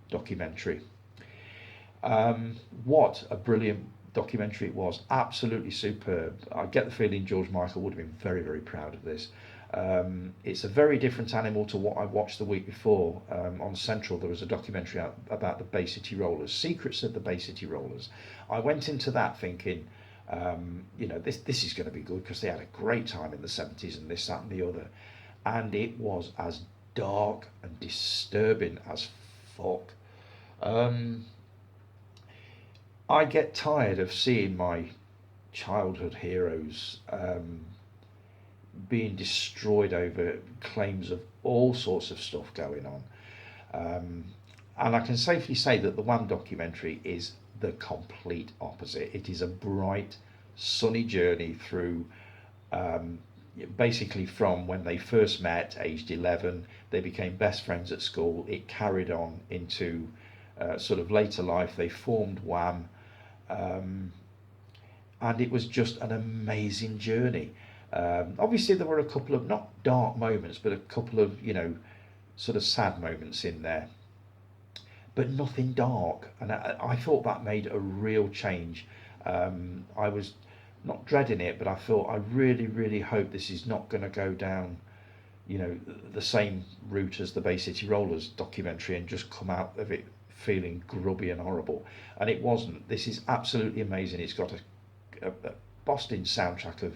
documentary. What a brilliant documentary it was. Absolutely superb. I get the feeling George Michael would have been very, very proud of this. It's a very different animal to what I watched the week before. On Central there was a documentary out about the Bay City Rollers, Secrets of the Bay City Rollers. I went into that thinking, this is going to be good, because they had a great time in the 70s and this, that and the other. And it was as dark and disturbing as fuck. I get tired of seeing my childhood heroes being destroyed over claims of all sorts of stuff going on. And I can safely say that the Wham documentary is the complete opposite. It is a bright, sunny journey through, basically from when they first met, aged 11, they became best friends at school. It carried on into sort of later life. They formed Wham, and it was just an amazing journey. Obviously there were a couple of, not dark moments, but a couple of, sort of sad moments in there, but nothing dark. And I thought that made a real change. I was not dreading it, but I thought, I really, really hope this is not going to go down, the same route as the Bay City Rollers documentary and just come out of it feeling grubby and horrible. And it wasn't. This is absolutely amazing. It's got a Boston soundtrack of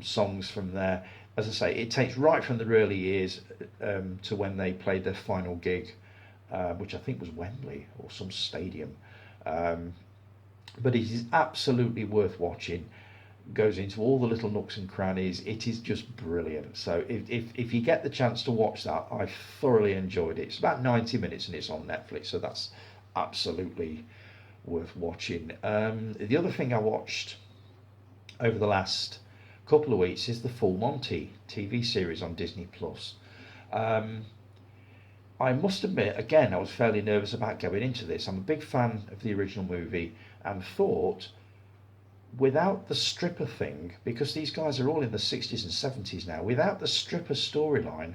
songs from there. As I say, it takes right from the early years to when they played their final gig, which I think was Wembley or some stadium. But it is absolutely worth watching. Goes into all the little nooks and crannies. It is just brilliant. So if you get the chance to watch that, I thoroughly enjoyed it. It's about 90 minutes and it's on Netflix, so that's absolutely worth watching. The other thing I watched over the last couple of weeks is the Full Monty TV series on Disney Plus. I must admit, again, I was fairly nervous about going into this. I'm a big fan of the original movie and thought, without the stripper thing, because these guys are all in the 60s and 70s now, without the stripper storyline,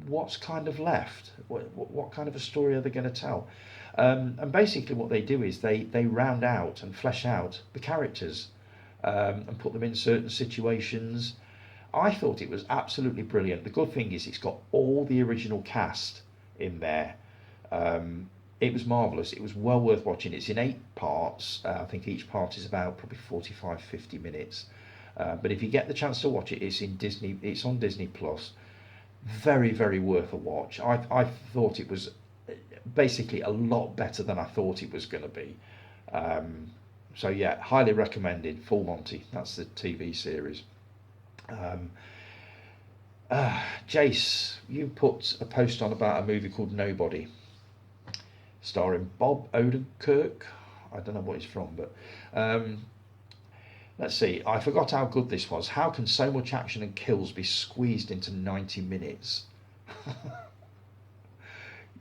what's kind of left? What kind of a story are they going to tell? And basically what they do is they round out and flesh out the characters and put them in certain situations. I thought it was absolutely brilliant. The good thing is it's got all the original cast in there. It was marvellous. It was well worth watching. It's in 8 parts. I think each part is about probably 45-50 minutes. But if you get the chance to watch it, it's on Disney Plus. Very, very worth a watch. I thought it was basically a lot better than I thought it was going to be. So yeah, highly recommended. Full Monty. That's the TV series. Um, Jace, you put a post on about a movie called Nobody, starring Bob Odenkirk. I don't know what he's from, but let's see. I forgot how good this was. How can so much action and kills be squeezed into 90 minutes?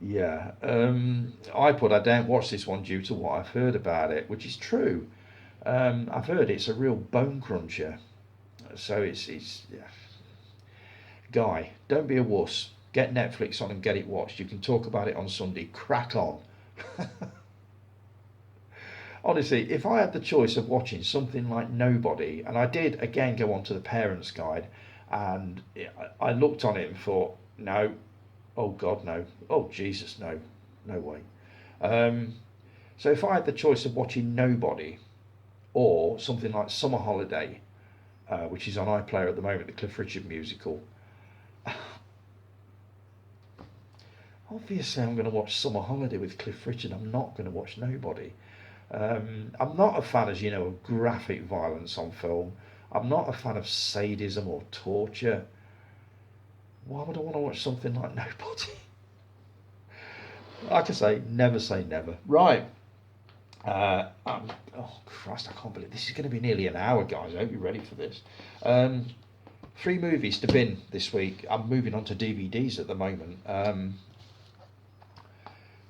Yeah. I don't watch this one due to what I've heard about it, which is true. I've heard it's a real bone cruncher. So it's yeah. Guy, don't be a wuss. Get Netflix on and get it watched. You can talk about it on Sunday. Crack on. Honestly, if I had the choice of watching something like Nobody, and I did again go onto the parents' guide, and I looked on it and thought, no, oh God, no, oh Jesus, no, no way. Um, so if I had the choice of watching Nobody or something like Summer Holiday, which is on iPlayer at the moment, the Cliff Richard musical, obviously I'm going to watch Summer Holiday with Cliff Richard. I'm not going to watch Nobody. I'm not a fan, as you know, of graphic violence on film. I'm not a fan of sadism or torture. Why would I want to watch something like Nobody? Like I say never. Right. Oh Christ, I can't believe this is going to be nearly an hour, guys. I hope you're ready for this. 3 movies to bin this week. I'm moving on to DVDs at the moment.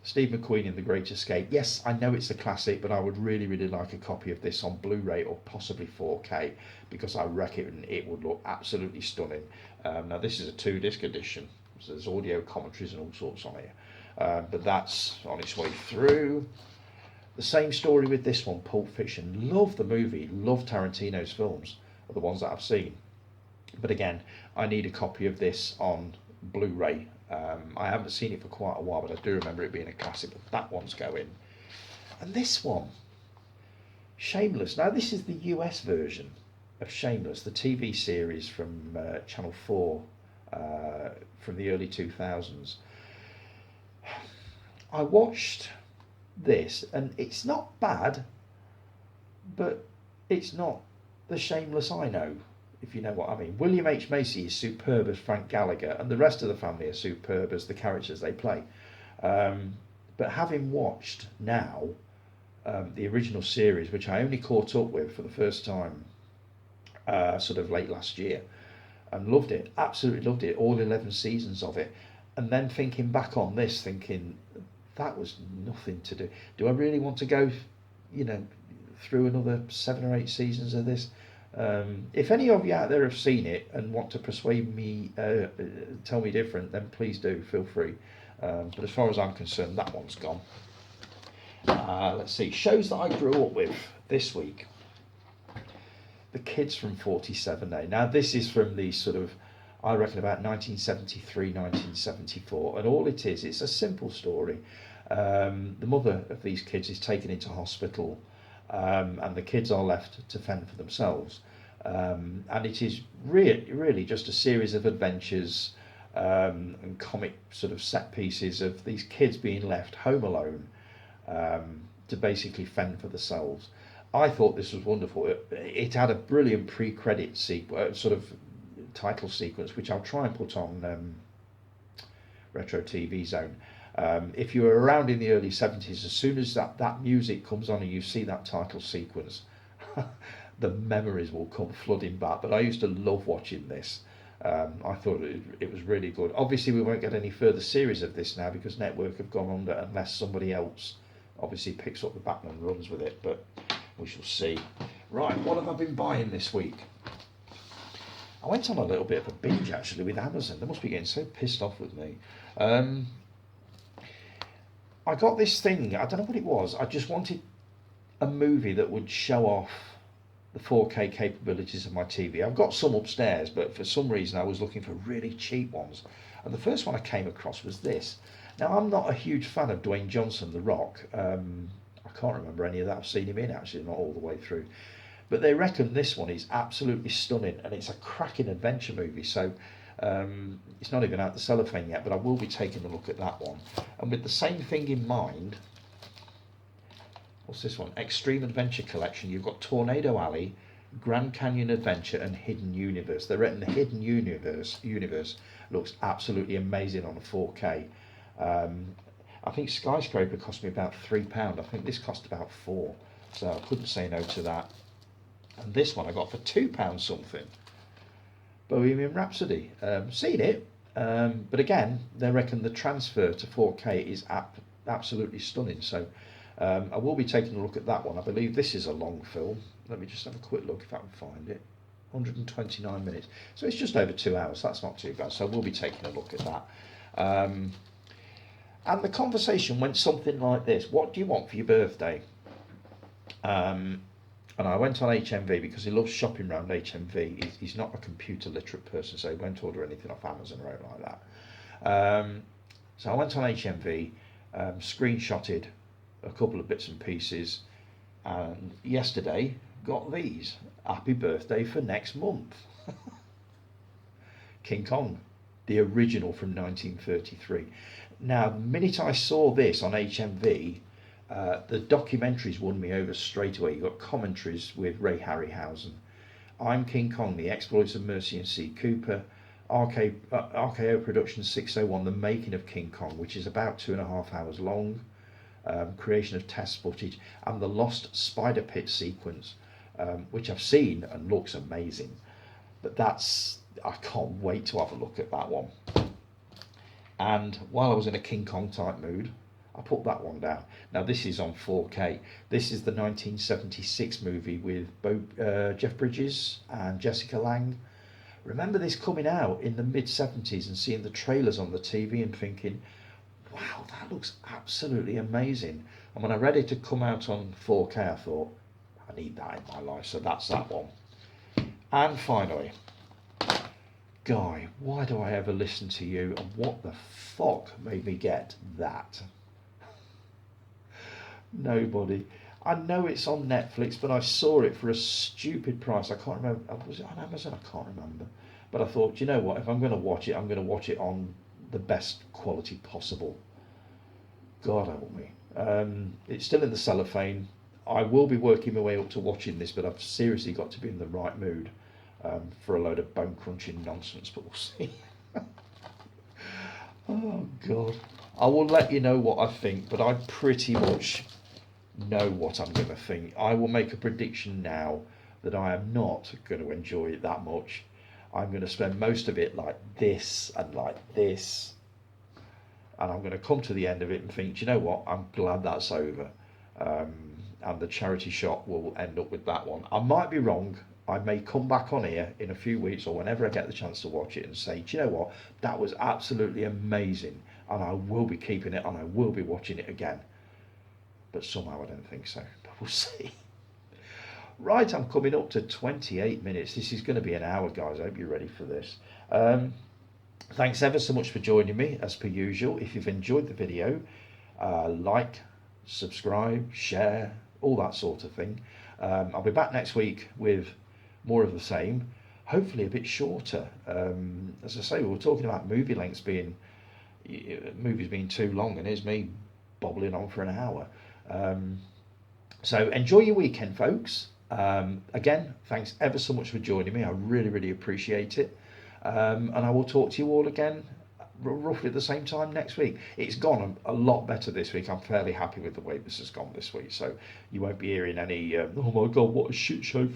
Steve McQueen in The Great Escape. Yes, I know it's a classic, but I would really, really like a copy of this on Blu-ray or possibly 4K because I reckon it would look absolutely stunning. Now, this is a 2-disc edition, so there's audio commentaries and all sorts on here. But that's on its way through. The same story with this one, Pulp Fiction. Love the movie, love Tarantino's films, are the ones that I've seen. But again, I need a copy of this on Blu-ray. I haven't seen it for quite a while, but I do remember it being a classic. But that one's going. And this one, Shameless. Now, this is the US version of Shameless, the TV series from Channel 4 from the early 2000s. I watched this, and it's not bad, but it's not the Shameless I know, if you know what I mean. William H. Macy is superb as Frank Gallagher, and the rest of the family are superb as the characters they play. But having watched now the original series, which I only caught up with for the first time sort of late last year, and loved it, absolutely loved it, all 11 seasons of it, and then thinking back on this, thinking that was nothing to do. Do I really want to go, through another 7 or 8 seasons of this? If any of you out there have seen it and want to persuade me, tell me different, then please do, feel free. But as far as I'm concerned, that one's gone. Let's see, shows that I grew up with this week. The Kids from 47A. Now, this is from the sort of, I reckon, about 1973, 1974. And all it is, it's a simple story. The mother of these kids is taken into hospital, and the kids are left to fend for themselves. And it is really just a series of adventures and comic sort of set pieces of these kids being left home alone to basically fend for themselves. I thought this was wonderful. It had a brilliant pre-credit sort of title sequence, which I'll try and put on Retro TV Zone. If you were around in the early 70s, as soon as that music comes on and you see that title sequence, the memories will come flooding back. But I used to love watching this. I thought it was really good. Obviously, we won't get any further series of this now because Network have gone under unless somebody else obviously picks up the baton and runs with it. But we shall see. Right, what have I been buying this week? I went on a little bit of a binge actually with Amazon. They must be getting so pissed off with me. I got this thing, I don't know what it was. I just wanted a movie that would show off the 4K capabilities of my TV. I've got some upstairs, but for some reason I was looking for really cheap ones. And the first one I came across was this. Now, I'm not a huge fan of Dwayne Johnson, The Rock. I can't remember any of that I've seen him in, actually, not all the way through. But they reckon this one is absolutely stunning, and it's a cracking adventure movie. So It's not even out the cellophane yet, but I will be taking a look at that one. And with the same thing in mind, what's this one? Extreme Adventure Collection. You've got Tornado Alley, Grand Canyon Adventure, and Hidden Universe. They reckon the Hidden Universe looks absolutely amazing on a 4K. I think Skyscraper cost me about £3. I think this cost about £4, so I couldn't say no to that. And this one I got for £2 something. Bohemian Rhapsody. Seen it, but again, they reckon the transfer to 4K is absolutely stunning. So I will be taking a look at that one. I believe this is a long film. Let me just have a quick look if I can find it. 129 minutes. So it's just over 2 hours. That's not too bad. So we'll be taking a look at that. And the conversation went something like this. What do you want for your birthday? And I went on HMV because he loves shopping around HMV. He's not a computer literate person, so he won't order anything off Amazon or anything like that. So I went on HMV, screenshotted a couple of bits and pieces, and yesterday got these. Happy birthday for next month. King Kong, the original from 1933. Now, the minute I saw this on HMV, the documentaries won me over straight away. You've got commentaries with Ray Harryhausen, I'm King Kong, The Exploits of Mercy and C. Cooper, RKO Productions 601, The Making of King Kong, which is about 2.5 hours long, creation of test footage, and the Lost Spider Pit sequence, which I've seen and looks amazing. But I can't wait to have a look at that one. And while I was in a King Kong type mood, I put that one down. Now this is on 4K. This is the 1976 movie with Jeff Bridges and Jessica Lange. Remember this coming out in the mid-70s and seeing the trailers on the TV and thinking, wow, that looks absolutely amazing. And when I read it to come out on 4K, I thought, I need that in my life. So that's that one. And finally, Guy, why do I ever listen to you, and what the fuck made me get that? Nobody. I know it's on Netflix, but I saw it for a stupid price. I can't remember. Was it on Amazon? I can't remember. But I thought, you know what? If I'm going to watch it, I'm going to watch it on the best quality possible. God help me. It's still in the cellophane. I will be working my way up to watching this, but I've seriously got to be in the right mood for a load of bone crunching nonsense, but we'll see. Oh God. I will let you know what I think, but I pretty much know what I'm going to think. I will make a prediction now that I am not going to enjoy it that much. I'm going to spend most of it like this and like this, and I'm going to come to the end of it and think, do you know what, I'm glad that's over. And the charity shop will end up with that one. I might be wrong. I may come back on here in a few weeks or whenever I get the chance to watch it and say, do you know what, that was absolutely amazing, and I will be keeping it and I will be watching it again. But somehow I don't think so, but we'll see. Right, I'm coming up to 28 minutes. This is going to be an hour, guys. I hope you're ready for this. Thanks ever so much for joining me, as per usual. If you've enjoyed the video, like, subscribe, share, all that sort of thing. I'll be back next week with more of the same, hopefully a bit shorter. As I say, we were talking about movies being too long, and here's me bobbling on for an hour. So enjoy your weekend, folks. Again, thanks ever so much for joining me. I really, really appreciate it. And I will talk to you all again roughly at the same time next week. It's gone a lot better this week. I'm fairly happy with the way this has gone this week. So you won't be hearing any, oh my God, what a shit show.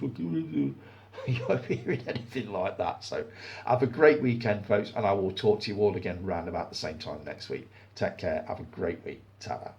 You won't be hearing anything like that. So have a great weekend, folks. And I will talk to you all again round about the same time next week. Take care. Have a great week. Ta-ra.